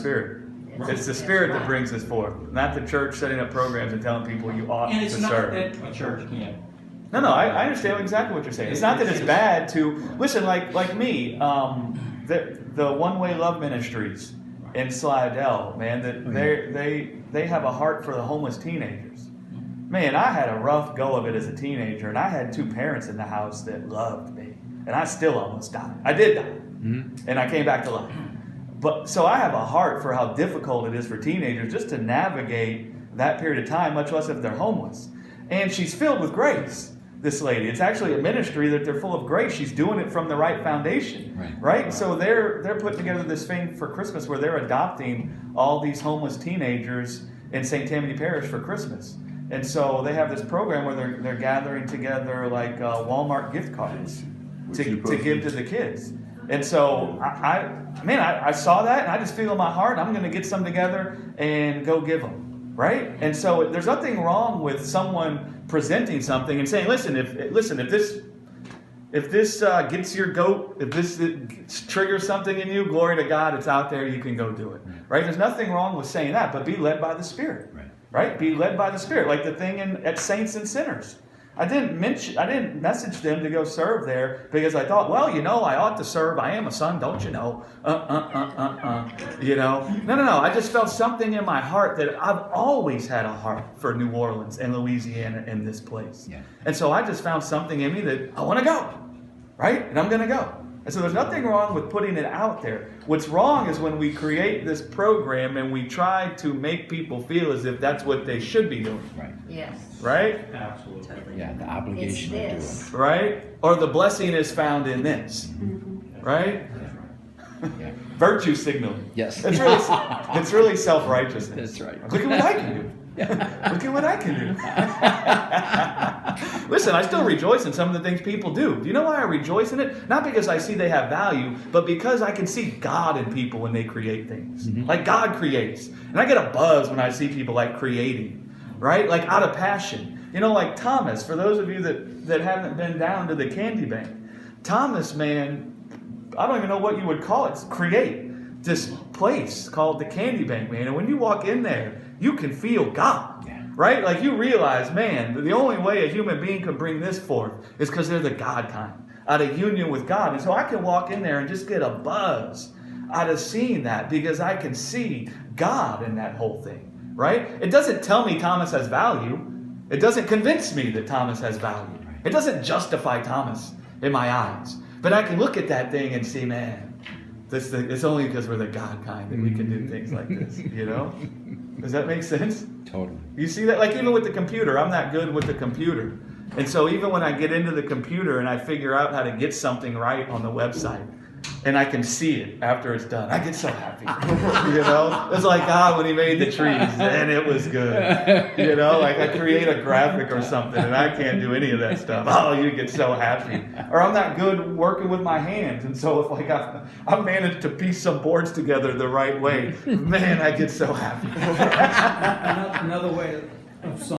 Spirit. It's the Spirit that brings us forth, not the church setting up programs and telling people you ought And to it's not serve. that a church can't. No, I understand exactly what you're saying. It's not that it's bad to listen. Like me, the One Way Love Ministries in Slidell, man, that they have a heart for the homeless teenagers. Man, I had a rough go of it as a teenager, and I had two parents in the house that loved me, and I still almost died. I did die, and I came back to life. But so I have a heart for how difficult it is for teenagers just to navigate that period of time, much less if they're homeless. And she's filled with grace, this lady. It's actually a ministry that they're full of grace. She's doing it from the right foundation, right? So they're putting together this thing for Christmas where they're adopting all these homeless teenagers in St. Tammany Parish for Christmas. And so they have this program where they're gathering together like Walmart gift cards to give to the kids. And so I saw that and I just feel in my heart I'm going to get some together and go give them, right? And so there's nothing wrong with someone presenting something and saying, listen, if this gets your goat, if this triggers something in you, glory to God, it's out there, you can go do it, right? There's nothing wrong with saying that, but be led by the Spirit, right? Be led by the Spirit, like the thing at Saints and Sinners. I didn't message them to go serve there because I thought, well, I ought to serve. I am a son, don't you know? No. I just felt something in my heart that I've always had a heart for New Orleans and Louisiana and this place. Yeah. And so I just found something in me that I want to go, right? And I'm going to go. And so there's nothing wrong with putting it out there. What's wrong is when we create this program and we try to make people feel as if that's what they should be doing. Right. Yes. Right? Absolutely. Totally. Yeah, the obligation to do it. Right? Or the blessing is found in this. Right? Yeah. Virtue signaling. Yes. It's really self-righteousness. That's right. Look at what I can do. Look at what I can do. Listen, I still rejoice in some of the things people do. Do you know why I rejoice in it? Not because I see they have value, but because I can see God in people when they create things. Like God creates. And I get a buzz when I see people like creating, right? Like out of passion. Like Thomas, for those of you that haven't been down to the candy bank. Thomas, man, I don't even know what you would call it. Create this place called the candy bank, man. And when you walk in there, you can feel God, right? Like you realize, man, the only way a human being can bring this forth is because they're the God kind, out of union with God. And so I can walk in there and just get a buzz out of seeing that because I can see God in that whole thing, right? It doesn't tell me Thomas has value. It doesn't convince me that Thomas has value. It doesn't justify Thomas in my eyes. But I can look at that thing and see, man, it's only because we're the God kind that we can do things like this, Does that make sense? Totally. You see that? Like even with the computer, I'm not good with the computer. And so even when I get into the computer and I figure out how to get something right on the website, and I can see it after it's done, I get so happy. It's like God when he made the trees, and it was good. Like I create a graphic or something, and I can't do any of that stuff. Oh, you get so happy. Or I'm not good working with my hands, and so if I managed to piece some boards together the right way, man, I get so happy. Another way of